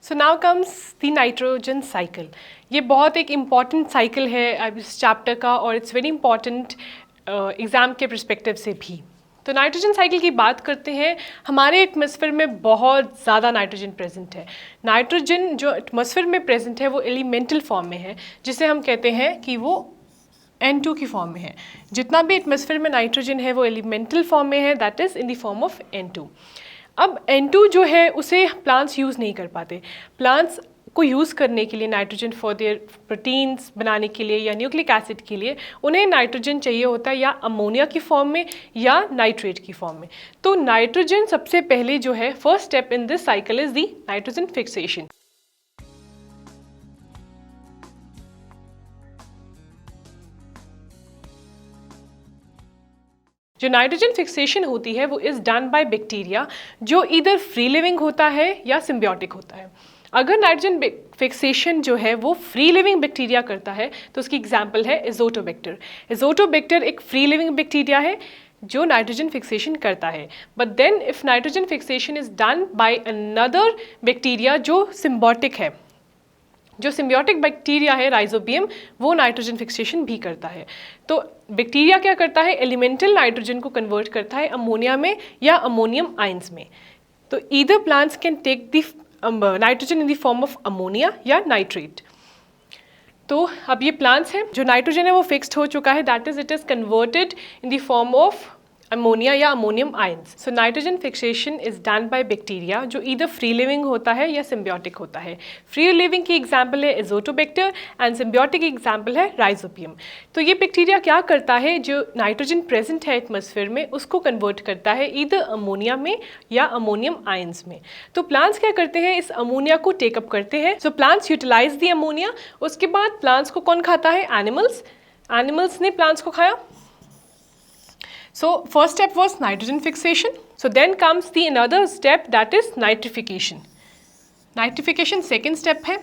So now comes the nitrogen cycle. ये बहुत एक इम्पॉर्टेंट साइकिल है इस चैप्टर का और इट्स वेरी इंपॉर्टेंट एग्ज़ाम के परस्पेक्टिव से भी। तो नाइट्रोजन साइकिल की बात करते हैं। हमारे एटमॉस्फेयर में बहुत ज़्यादा नाइट्रोजन प्रेजेंट है। नाइट्रोजन जो एटमॉस्फेयर में प्रेजेंट है वो एलिमेंटल फॉर्म में है, जिसे हम कहते हैं कि वो N2 की फॉर्म में है। जितना भी एटमॉस्फेयर में नाइट्रोजन है वो एलिमेंटल फॉर्म में है, that is in the form of N2। अब N2 जो है उसे प्लांट्स यूज़ नहीं कर पाते। प्लांट्स को यूज़ करने के लिए नाइट्रोजन फॉर देयर प्रोटीन्स बनाने के लिए या न्यूक्लिक एसिड के लिए उन्हें नाइट्रोजन चाहिए होता है, या अमोनिया की फॉर्म में या नाइट्रेट की फॉर्म में। तो नाइट्रोजन सबसे पहले जो है first step in this cycle is the nitrogen fixation. जो नाइट्रोजन फिक्सेशन होती है वो इज़ डन बाय बैक्टीरिया, जो इधर फ्री लिविंग होता है या सिम्बियोटिक होता है। अगर नाइट्रोजन फिक्सेशन जो है वो फ्री लिविंग बैक्टीरिया करता है तो उसकी एग्जांपल है एजोटोबैक्टर। एजोटोबैक्टर एक फ्री लिविंग बैक्टीरिया है जो नाइट्रोजन फिक्सेशन करता है। But then if nitrogen fixation is done by another bacteria जो सिम्बियोटिक है, जो सिम्बियोटिक बैक्टीरिया है राइजोबियम, वो नाइट्रोजन फिक्सेशन भी करता है। तो बैक्टीरिया क्या करता है, एलिमेंटल नाइट्रोजन को कन्वर्ट करता है अमोनिया में या अमोनियम आयंस में। तो either plants can take the nitrogen in the form of ammonia या नाइट्रेट। तो अब ये प्लांट्स हैं, जो नाइट्रोजन है वो फिक्स्ड हो चुका है, that is it is converted in the form of ammonia या ammonium ions. So nitrogen fixation is done by bacteria जो इधर फ्री लिविंग होता है या सिम्बियोटिक होता है। फ्री लिविंग की एग्जांपल है एजोटोबैक्टर एंड सिम्बियोटिक की एग्जांपल है राइजोबियम। तो ये बैक्टीरिया क्या करता है, जो नाइट्रोजन प्रेजेंट है एटमॉस्फेयर में उसको कन्वर्ट करता है इधर अमोनिया में या अमोनियम आयंस में। तो प्लांट्स क्या करते हैं, इस अमोनिया को टेकअप करते हैं। सो प्लांट्स यूटिलाइज दी अमोनिया। उसके बाद प्लांट्स को कौन खाता है, एनिमल्स। एनिमल्स ने प्लांट्स को खाया। So first step was nitrogen fixation. So then comes the another step, that is nitrification. Nitrification second step है।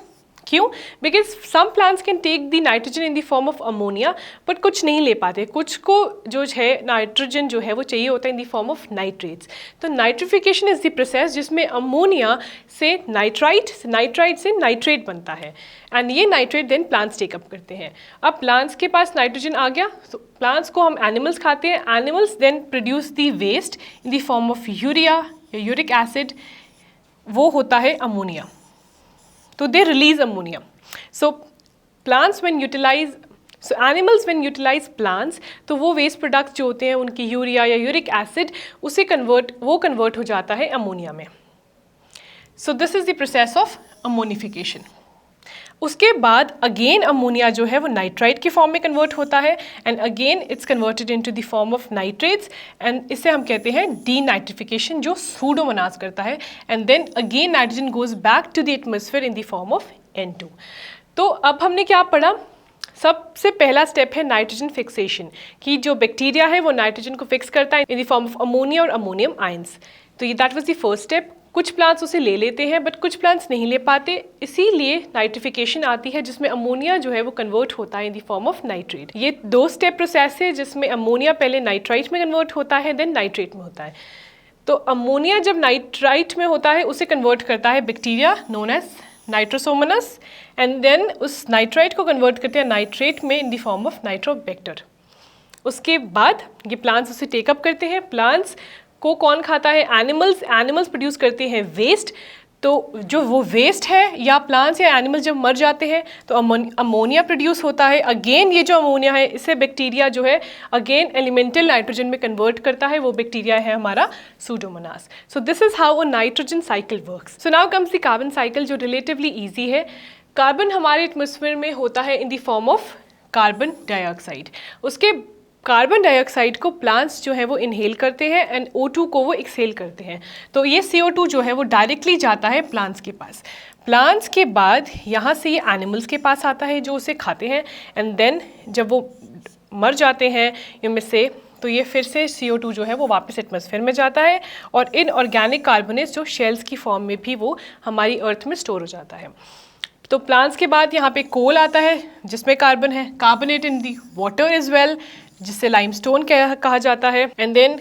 क्यों? Because some plants can take the nitrogen in the form of ammonia, but कुछ नहीं ले पाते। कुछ को जो है नाइट्रोजन जो है वो चाहिए होता है in the form of nitrates। तो नाइट्रिफिकेशन इज द प्रोसेस जिसमें अमोनिया से नाइट्राइट से नाइट्रेट बनता है, एंड ये नाइट्रेट देन प्लांट्स टेकअप करते हैं। अब प्लांट्स के पास नाइट्रोजन आ गया, तो प्लांट्स को हम एनिमल्स खाते हैं। Animals then produce the waste in the form of urea या यूरिक एसिड, वो होता है अमोनिया। तो they release ammonia. So plants when utilize, so animals when utilize plants, तो वो वेस्ट प्रोडक्ट्स जो होते हैं उनकी यूरिया या यूरिक एसिड उसे कन्वर्ट हो जाता है अमोनिया में। So this is the process of ammonification. उसके बाद अगेन अमोनिया जो है वो नाइट्राइट के फॉर्म में कन्वर्ट होता है, and again it's converted into the form of nitrates, and इसे हम कहते हैं डीनाइट्रिफिकेशन, जो सूडोमोनास करता है। And then again nitrogen goes back to the atmosphere in the form of N2। तो अब हमने क्या पढ़ा, सबसे पहला स्टेप है नाइट्रोजन फिक्सेशन, कि जो बैक्टीरिया है वो नाइट्रोजन को फिक्स करता है इन द फॉर्म ऑफ अमोनिया और अमोनियम आयंस। तो ये that was the first step. कुछ प्लांट्स उसे ले लेते हैं बट कुछ प्लांट्स नहीं ले पाते, इसीलिए नाइट्रिफिकेशन आती है जिसमें अमोनिया जो है वो कन्वर्ट होता है इन द फॉर्म ऑफ नाइट्रेट। ये दो स्टेप प्रोसेस है जिसमें अमोनिया पहले नाइट्राइट में कन्वर्ट होता है, देन नाइट्रेट में होता है। तो अमोनिया जब नाइट्राइट में होता है उसे कन्वर्ट करता है bacteria known as Nitrosomonas, and then उस नाइट्राइट को कन्वर्ट करते हैं नाइट्रेट में in the form of Nitrobacter. उसके बाद ये प्लांट्स उसे टेकअप करते हैं। प्लांट्स को कौन खाता है, एनिमल्स। एनिमल्स प्रोड्यूस करते हैं वेस्ट। तो जो वो वेस्ट है या प्लांट्स या एनिमल्स जब मर जाते हैं तो अमोनिया प्रोड्यूस होता है। अगेन ये जो अमोनिया है इसे बैक्टीरिया जो है अगेन एलिमेंटल नाइट्रोजन में कन्वर्ट करता है, वो बैक्टीरिया है हमारा Pseudomonas. So this is how a nitrogen cycle works. So now comes the carbon cycle, जो रिलेटिवली ईजी है। कार्बन हमारे एटमॉस्फेयर में होता है इन the form of carbon dioxide. उसके कार्बन डाइऑक्साइड को प्लांट्स जो है वो इनहेल करते हैं एंड O2 को वो एक्सहेल करते हैं। तो ये CO2 जो है वो डायरेक्टली जाता है प्लांट्स के पास। प्लांट्स के बाद यहाँ से ये एनिमल्स के पास आता है जो उसे खाते हैं, एंड देन जब वो मर जाते हैं इनमें से, तो ये फिर से CO2 जो है वो वापस एटमॉस्फेयर में जाता है, और इनऑर्गेनिक कार्बोनेट्स जो शेल्स की फॉर्म में भी वो हमारी अर्थ में स्टोर हो जाता है। तो प्लांट्स के बाद यहाँ पे कोल आता है जिसमें कार्बन है, carbonate in the water is well, जिससे लाइमस्टोन कहा जाता है, and then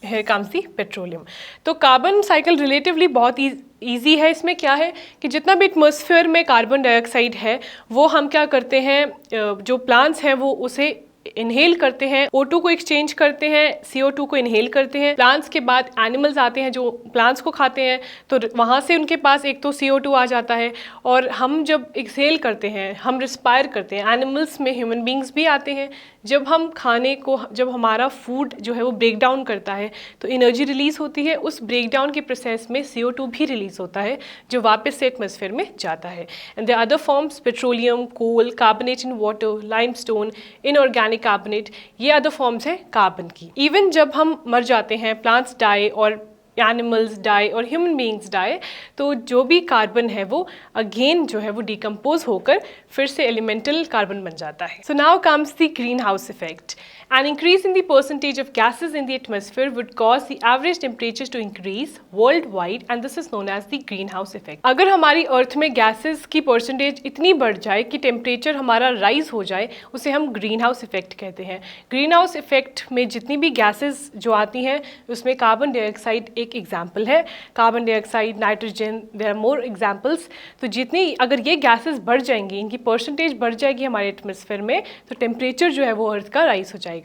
here comes the petroleum. तो कार्बन साइकिल रिलेटिवली बहुत ईजी है. इसमें क्या है कि जितना भी एटमॉस्फेयर में कार्बन डाइऑक्साइड है वो हम क्या करते हैं, जो प्लांट्स हैं वो उसे इनहेल करते हैं, O2 को एक्सचेंज करते हैं, CO2 को इनहेल करते हैं. प्लांट्स के बाद एनिमल्स आते हैं जो प्लांट्स को खाते हैं, तो वहाँ से उनके पास एक तो CO2 आ जाता है, और हम जब एक्सहेल करते हैं, हम रिस्पायर करते हैं. एनिमल्स में ह्यूमन बींग्स भी आते हैं. जब हम खाने को, जब हमारा फूड जो है वो ब्रेक डाउन करता है तो एनर्जी रिलीज़ होती है. उस ब्रेक डाउन के प्रोसेस में CO2 भी रिलीज़ होता है जो वापस से एटमॉस्फेयर में जाता है. And the other forms petroleum, coal, carbonate in water, limestone, inorganic carbonate, ये अदर फॉर्म्स हैं कार्बन की. इवन जब हम मर जाते हैं, प्लांट्स डाई और एनिमल्स डाई और ह्यूमन बींग्स डाई, तो जो भी कार्बन है वो अगेन जो है वो डिकम्पोज होकर फिर से एलिमेंटल कार्बन बन जाता है. So now comes the greenhouse effect. An increase in the percentage of gases in the atmosphere would cause the average temperatures to increase worldwide, and this is known as the greenhouse effect. अगर हमारी अर्थ में gases की percentage इतनी बढ़ जाए कि temperature हमारा rise हो जाए, उसे हम ग्रीन हाउस इफेक्ट कहते हैं. ग्रीन हाउस इफेक्ट में जितनी भी गैसेस जो आती हैं उसमें कार्बन डाइऑक्साइड एक एग्जाम्पल है. Carbon dioxide, nitrogen, there are more examples. तो जितनी अगर ये गैसेस बढ़ जाएंगी, इनकी परसेंटेज बढ़ जाएगी हमारे एटमॉस्फेयर में, तो टेम्परेचर जो है वो अर्थ का राइज हो जाएगा.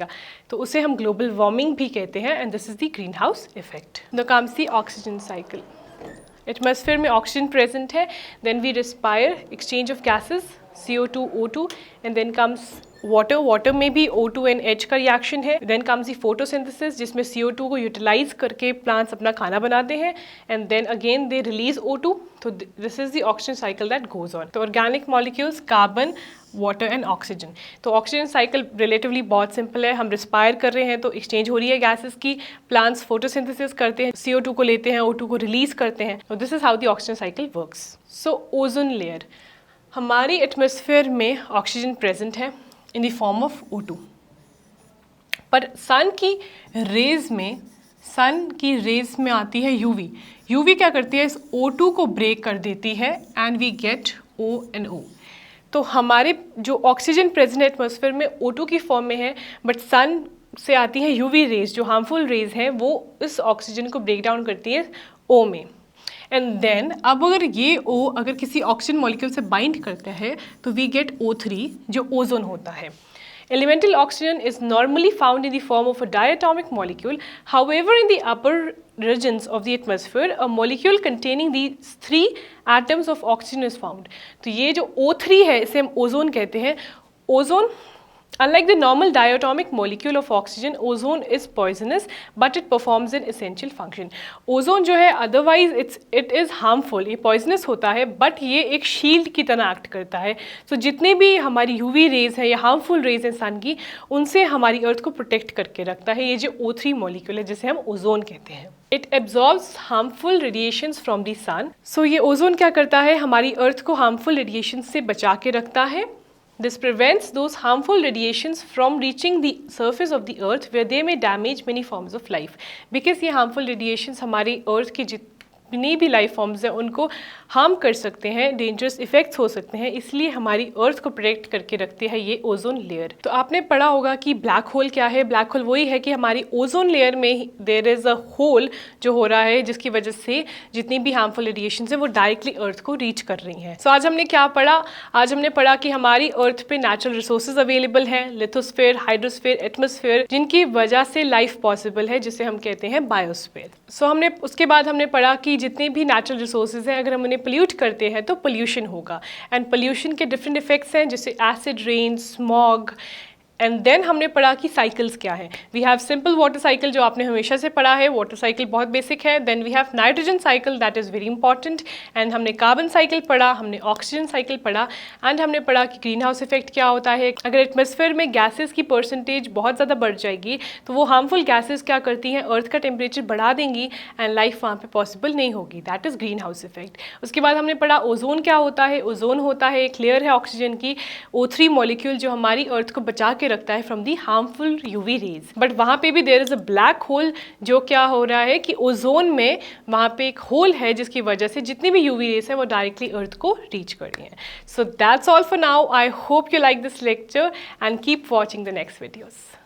तो उसे हम ग्लोबल वार्मिंग भी कहते हैं, and this is the greenhouse effect. The comes the oxygen cycle. Atmosphere में ऑक्सीजन प्रेजेंट है, then we respire, exchange of gases CO2, O2, and then comes water. Water में भी O2 एंड H का reaction है. Then comes the photosynthesis, जिसमें CO2 को utilise करके plants अपना खाना बनाते हैं, and then again they release O2. तो this is the oxygen cycle that goes on. तो organic molecules, carbon, water and oxygen. तो ऑक्सीजन साइकिल रिलेटिवली बहुत सिंपल है. हम रिस्पायर कर रहे हैं तो एक्सचेंज हो रही है गैसेस की, प्लांट्स फोटोसिंथेसिस करते हैं, CO2 को लेते हैं, O2 को रिलीज करते हैं. तो this is how the oxygen cycle works. So ozone layer. हमारी एटमॉस्फेयर में ऑक्सीजन प्रेजेंट है इन द फॉर्म ऑफ O2, पर सन की रेज में आती है UV. UV क्या करती है, इस O2 को ब्रेक कर देती है, एंड वी गेट ONO. तो हमारे जो ऑक्सीजन प्रेजेंट है एटमॉस्फेयर में O2 की फॉर्म में है, बट सन से आती है UV रेज, जो हार्मफुल रेज हैं, वो इस ऑक्सीजन को ब्रेक डाउन करती है O में. एंड देन अब अगर ये O अगर किसी ऑक्सीजन मॉलिक्यूल से बाइंड करता है तो वी गेट O3, जो ओजोन होता है. Elemental oxygen is normally found in the form of a diatomic molecule. However, in the upper regions of the atmosphere, a molecule containing these 3 atoms of oxygen is found. तो ये जो O3 है इसे हम ozone कहते हैं. Ozone, unlike the normal diatomic molecule of oxygen, ozone is poisonous but it performs an essential function. Ozone जो है otherwise it is harmful, ये poisonous होता है, but ये एक शील्ड की तरह एक्ट करता है. तो जितने भी हमारी UV रेज है या हार्मफुल रेज हैं सन की, उनसे हमारी अर्थ को प्रोटेक्ट करके रखता है ये जो O3 मॉलिक्यूल है, जिसे हम ओजोन कहते हैं. It absorbs harmful radiations from the sun. So ये ओजोन क्या करता है, हमारी अर्थ को हार्मफुल रेडिएशन से बचा के रखता है. This prevents those harmful radiations from reaching the surface of the earth where they may damage many forms of life. Because ये harmful radiations हमारी अर्थ की जितनी भी लाइफ फॉर्म्स हैं उनको हार्म कर सकते हैं, डेंजरस इफेक्ट्स हो सकते हैं, इसलिए हमारी अर्थ को प्रोटेक्ट करके रखते हैं ये ओजोन लेयर. तो आपने पढ़ा होगा कि ब्लैक होल क्या है. ब्लैक होल वही है कि हमारी ओजोन लेयर में देयर इज़ अ होल जो हो रहा है, जिसकी वजह से जितनी भी हार्मफुल रेडिएशन है वो डायरेक्टली अर्थ को रीच कर रही हैं. सो आज हमने क्या पढ़ा, आज हमने पढ़ा कि हमारी अर्थ पे नेचुरल रिसोर्सेज अवेलेबल हैं, लिथोस्फीयर, हाइड्रोस्फीयर, एटमॉस्फेयर, जिनकी वजह से लाइफ पॉसिबल है, जिसे हम कहते हैं बायोस्फीयर. सो उसके बाद हमने पढ़ा कि जितने भी नेचुरल रिसोर्सेज हैं अगर हम उन्हें पोल्यूट करते हैं तो पोल्यूशन होगा, एंड पोल्यूशन के डिफरेंट इफेक्ट्स हैं, जैसे acid rain, smog. And then हमने पढ़ा कि साइकिल्स क्या है. We have simple water cycle जो आपने हमेशा से पढ़ा है, वाटर साइकिल बहुत बेसिक है. Then we have nitrogen cycle, that is very important. And हमने कार्बन साइकिल पढ़ा, हमने ऑक्सीजन साइकिल पढ़ा, एंड हमने पढ़ा कि ग्रीन हाउस इफेक्ट क्या होता है. अगर एटमॉस्फेयर में गैसेस की परसेंटेज बहुत ज़्यादा बढ़ जाएगी तो वो हार्मफुल गैसेस क्या करती हैं, अर्थ का टेम्परेचर बढ़ा देंगी, एंड लाइफ वहाँ पर पॉसिबल नहीं होगी. That is green house effect. उसके बाद हमने पढ़ा ओजोन क्या होता है. ओजोन होता है एक लेयर है ऑक्सीजन की, O3 मॉलिक्यूल, जो हमारी अर्थ को बचा के रखता है from the harmful UV rays. But वहाँ पे भी there is a black hole, जो क्या हो रहा है कि ओजोन में वहाँ पे एक होल है जिसकी वजह से जितनी भी UV रेज है वो डायरेक्टली अर्थ को रीच कर रही हैं. So that's all for now. I hope you like this lecture and keep watching the next videos.